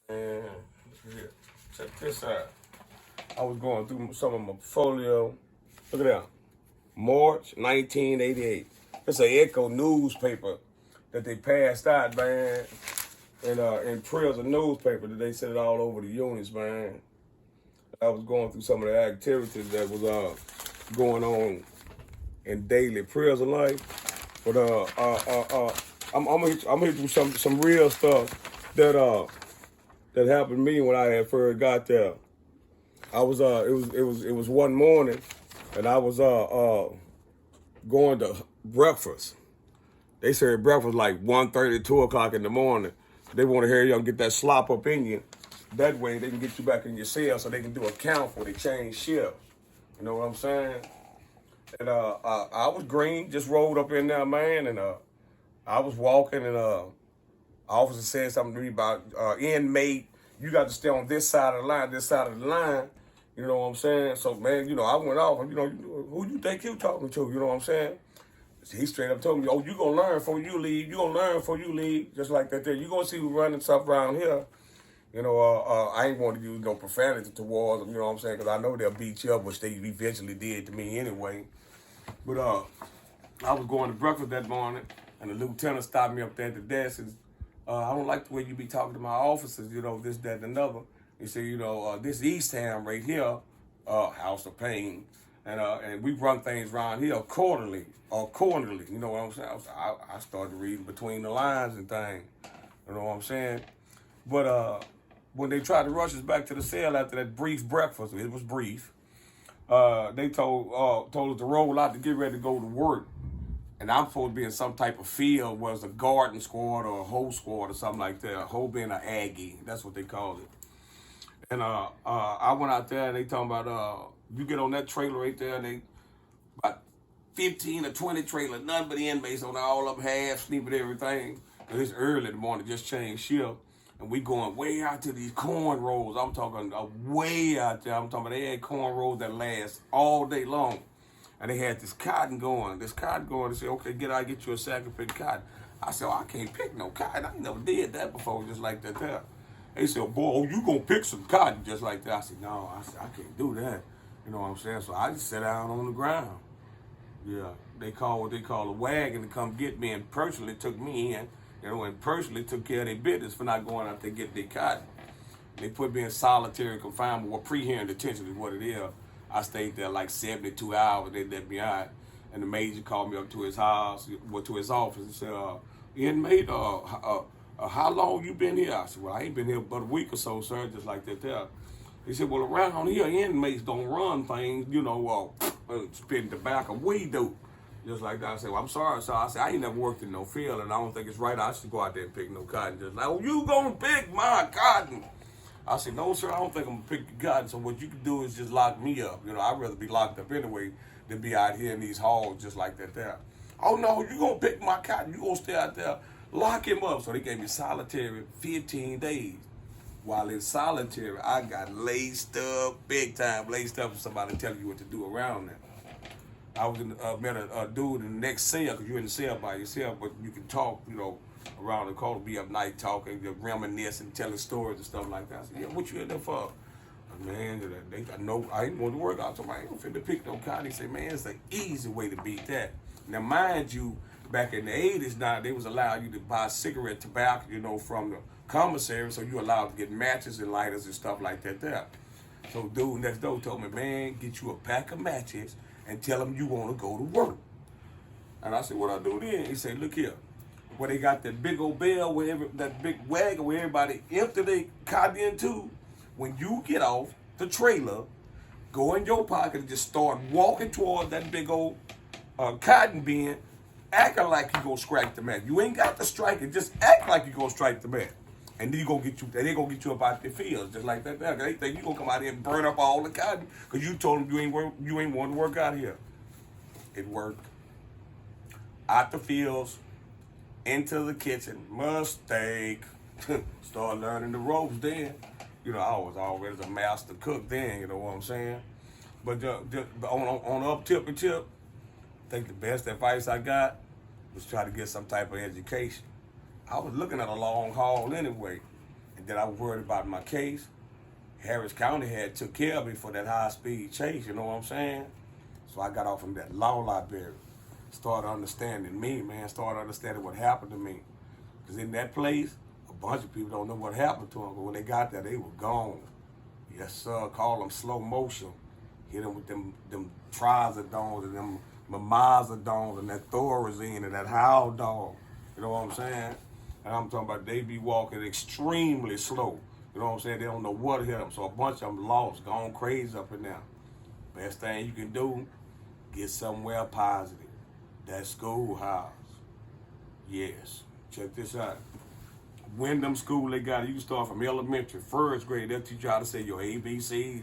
And check this out. I was going through some of my portfolio. Look at that. March 1988. It's an Echo newspaper that they passed out, man. In prison newspaper that they sent it all over the units, man. I was going through some of the activities that was going on in daily prison life. But I'm gonna hit you some real stuff that happened to me when I had first got there. I was it was one morning, and I was going to breakfast. They serve breakfast like 1:30, 2 o'clock in the morning. They want to hear you get that slop up in you. That way they can get you back in your cell so they can do a count for they change shifts. You know what I'm saying? And I was green, just rolled up in there, man, and I was walking, and officer said something to me about inmate. You got to stay on this side of the line, this side of the line. You know what I'm saying? So, man, I went off, and, who you think you talking to? You know what I'm saying? He straight up told me, oh, you going to learn before you leave. You going to learn before you leave. Just like that there. You going to see who running stuff around here. I ain't want to use no profanity towards them, you know what I'm saying? Because I know they'll beat you up, which they eventually did to me anyway. But I was going to breakfast that morning, and the lieutenant stopped me up there at the desk and I don't like the way you be talking to my officers, this, that, and another. He said, this East Ham right here, House of Pain, and we run things around here quarterly, you know what I'm saying? I started reading between the lines and things, you know what I'm saying? But when they tried to rush us back to the cell after that brief breakfast, it was brief, they told us to roll out to get ready to go to work. And I'm supposed to be in some type of field where it's a garden squad or a hoe squad or something like that. A hoe being an Aggie. That's what they call it. And I went out there and they talking about, you get on that trailer right there and they, about 15 or 20 trailers, none but the inmates on all of them, half sleeping everything. And it's early in the morning, just changed shift. And we going way out to these corn rolls. I'm talking way out there. I'm talking about they had corn rolls that last all day long. And they had this cotton going. They said, okay, get you a sack of pick cotton. I said, I can't pick no cotton. I ain't never did that before, just like that there. They said, boy, you gonna pick some cotton just like that. I said, no, I can't do that. You know what I'm saying? So I just sat down on the ground. Yeah, they called what they call a wagon to come get me and personally took me in, and personally took care of their business for not going out there to get their cotton. They put me in solitary confinement, or pre-hearing detention is what it is. I stayed there like 72 hours. They let me out. And the major called me up to his house, to his office, and said, inmate, how long you been here? I said, well, I ain't been here but a week or so, sir, just like that there. He said, well, around here, inmates don't run things, spitting tobacco. We do. Just like that. I said, well, I'm sorry, sir. I said, I ain't never worked in no field, and I don't think it's right I should go out there and pick no cotton. Just like, oh, you gonna pick my cotton? I said, no, sir, I don't think I'm going to pick your cotton. So what you can do is just lock me up. I'd rather be locked up anyway than be out here in these halls just like that there. Oh, no, you going to pick my cotton. You going to stay out there. Lock him up. So they gave me solitary 15 days. While in solitary, I got laced up, big time laced up for somebody telling you what to do around there. I was met a dude in the next cell, because you're in the cell by yourself, but you can talk, around the corner, be up night talking, reminiscing, telling stories and stuff like that. I said, yeah, what you in there for? Man, I ain't going to work out. So I ain't finna pick no cotton. He said, man, it's the easy way to beat that. Now, mind you, back in the 80s now, they was allowed you to buy cigarette tobacco, from the commissary, so you allowed to get matches and lighters and stuff like that there. So dude next door told me, man, get you a pack of matches and tell them you want to go to work. And I said, what I do then? He said, look here. Where they got that big old bell, that big wagon where everybody empty their cotton into, when you get off the trailer, go in your pocket and just start walking toward that big old cotton bin, acting like you gonna strike the man. You ain't got to strike it, just act like you gonna strike the man. And then they gonna get you up out the fields just like that. They think you gonna come out here and burn up all the cotton because you told them you ain't want to work out here. It worked. Out the fields, into the kitchen. Mistake. Start learning the ropes then. I was already a master cook then, you know what I'm saying? But just on up tip, I think the best advice I got was try to get some type of education. I was looking at a long haul anyway. And that I was worried about my case. Harris County had took care of me for that high-speed chase, you know what I'm saying? So I got off from that law library. Started understanding me, man. Started understanding what happened to me. Because in that place, a bunch of people don't know what happened to them. But when they got there, they were gone. Yes, sir. Call them slow motion. Hit them with them trizodones and them mamazodones and that thorazine and that Haldol. You know what I'm saying? And I'm talking about they be walking extremely slow. You know what I'm saying? They don't know what hit them. So a bunch of them lost, gone crazy up in there. Best thing you can do, get somewhere positive. That schoolhouse. Yes. Check this out. Wyndham School, they got it. You can start from elementary, first grade. They'll teach you how to say your ABC,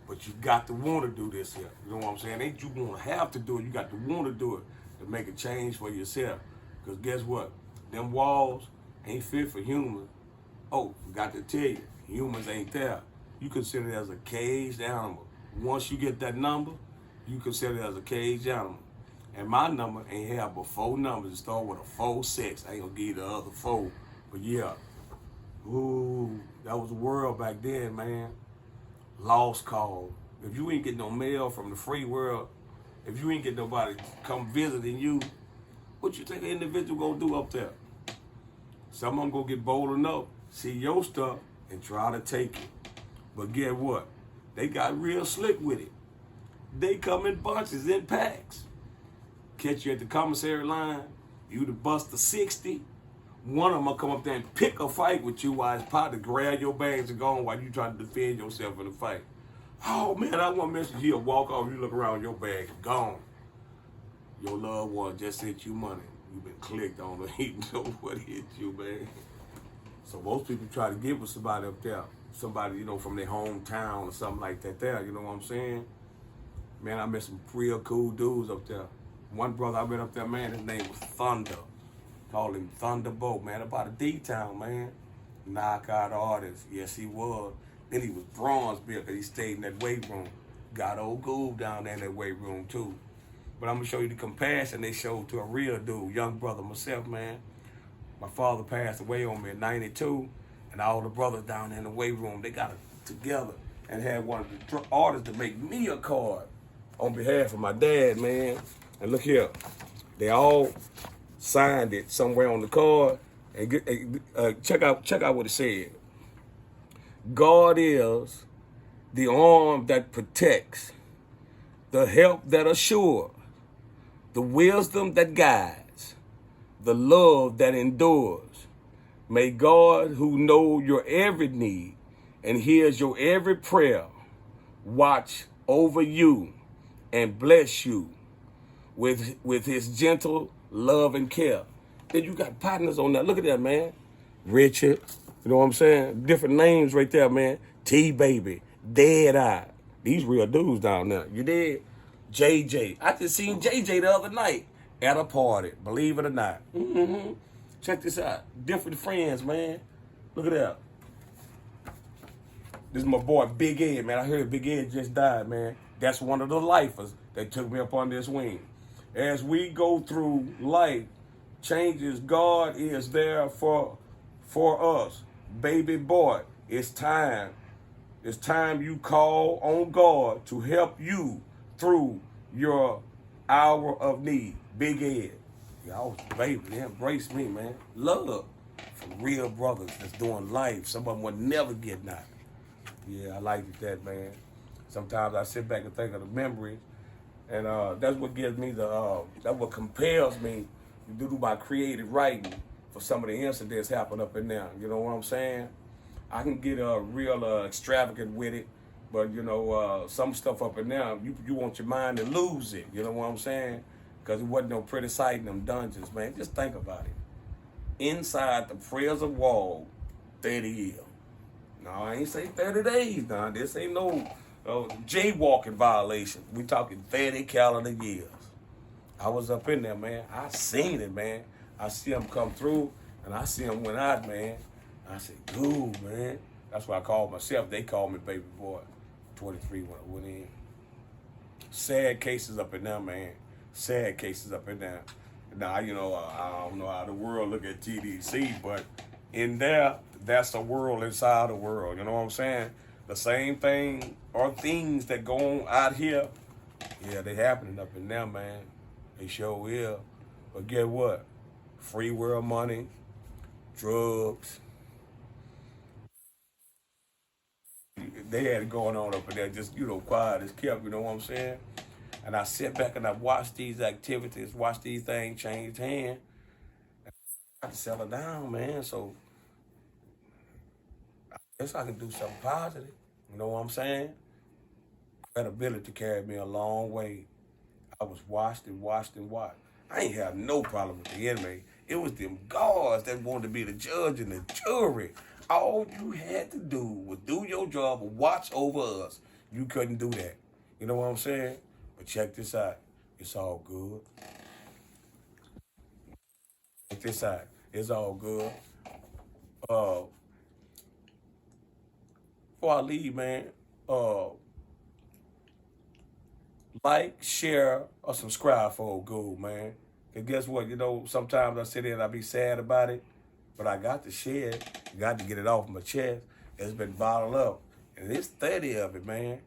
but you got to want to do this here. You know what I'm saying? Ain't you want to have to do it. You got to want to do it to make a change for yourself. Because guess what? Them walls ain't fit for humans. Oh, forgot to tell you, humans ain't there. You consider it as a caged animal. Once you get that number, you consider it as a caged animal. And my number ain't have but 4 numbers. It start with a 4-6. I ain't gonna give you the other 4. But yeah. Ooh, that was the world back then, man. Lost call. If you ain't get no mail from the free world, if you ain't get nobody come visiting you, what you think an individual gonna do up there? Some of them gonna get bold enough, see your stuff, and try to take it. But get what? They got real slick with it. They come in bunches, in packs. Catch you at the commissary line, you to bust a 60. One of them will come up there and pick a fight with you while it's probably grab your bags and go on while you trying to defend yourself in the fight. Oh man, I want to mention he'll walk off, you look around, your bag gone. Your loved one just sent you money. You've been clicked on, but he know what hit you, man. So most people try to get with somebody up there. Somebody, you know, from their hometown or something like that there, you know what I'm saying? Man, I met some real cool dudes up there. One brother I met up there, man, his name was Thunder. Called him Thunderbolt, man, about a D-Town, man. Knockout artist, yes he was. Then he was bronze built because he stayed in that weight room. Got old Guebi down there in that weight room too. But I'm gonna show you the compassion they showed to a real dude, young brother myself, man. My father passed away on me in '92, and all the brothers down there in the weight room, they got it together and had one of the artists to make me a card on behalf of my dad, man. And look here, they all signed it somewhere on the card. And check out what it said. God is the arm that protects, the help that assures, the wisdom that guides, the love that endures. May God, who knows your every need and hears your every prayer, watch over you and bless you with his gentle love and care. Then you got partners on that. Look at that, man. Richard, you know what I'm saying? Different names right there, man. T-Baby, Dead Eye. These real dudes down there. You did? JJ. I just seen JJ the other night at a party, believe it or not. Mm-hmm. Check this out. Different friends, man. Look at that. This is my boy Big Ed, man. I heard Big Ed just died, man. That's one of the lifers that took me up on this wing. As we go through life, changes, God is there for us. Baby boy, it's time. It's time you call on God to help you through your hour of need. Big Ed. Y'all, baby, they embrace me, man. Love for real brothers that's doing life. Some of them would never get that. Yeah, I like that, man. Sometimes I sit back and think of the memories. And that's what gives me that's what compels me to do my creative writing for some of the incidents happen up in there. You know what I'm saying? I can get real extravagant with it, but you know, some stuff up in there, you want your mind to lose it. You know what I'm saying? Because it wasn't no pretty sight in them dungeons, man. Just think about it. Inside the prison wall, 30 years. No, I ain't say 30 days, nah. This ain't no jaywalking violation. We talking 30 calendar years. I was up in there, man. I seen it, man. I see them come through, and I see them went out, man. I said, dude, man. That's what I called myself. They called me baby boy. 23 when I went in. Sad cases up in there, man. Sad cases up in there. Now, you know, I don't know how the world look at TDC, but in there, that's a world inside a world. You know what I'm saying? The same thing or things that go on out here, yeah, they happening up in there, man. They sure will. But get what? Free world money, drugs. They had it going on up in there, just, quiet as kept, you know what I'm saying? And I sit back and I watch these activities, watch these things change hands. I can settle down, man. So I guess I can do something positive. You know what I'm saying? Credibility carried me a long way. I was watched and watched and watched. I ain't have no problem with the enemy. It was them guards that wanted to be the judge and the jury. All you had to do was do your job and watch over us. You couldn't do that. You know what I'm saying? But check this out. It's all good. Check this out. It's all good. Uh, Before I leave, man, uh, like, share, or subscribe for old Gold, man. Cause guess what? Sometimes I sit there and I be sad about it, but I got to share it. Got to get it off my chest. It's been bottled up. And it's 30 of it, man.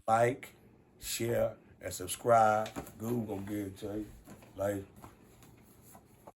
Like, share, and subscribe. Google gonna get it to you. Like.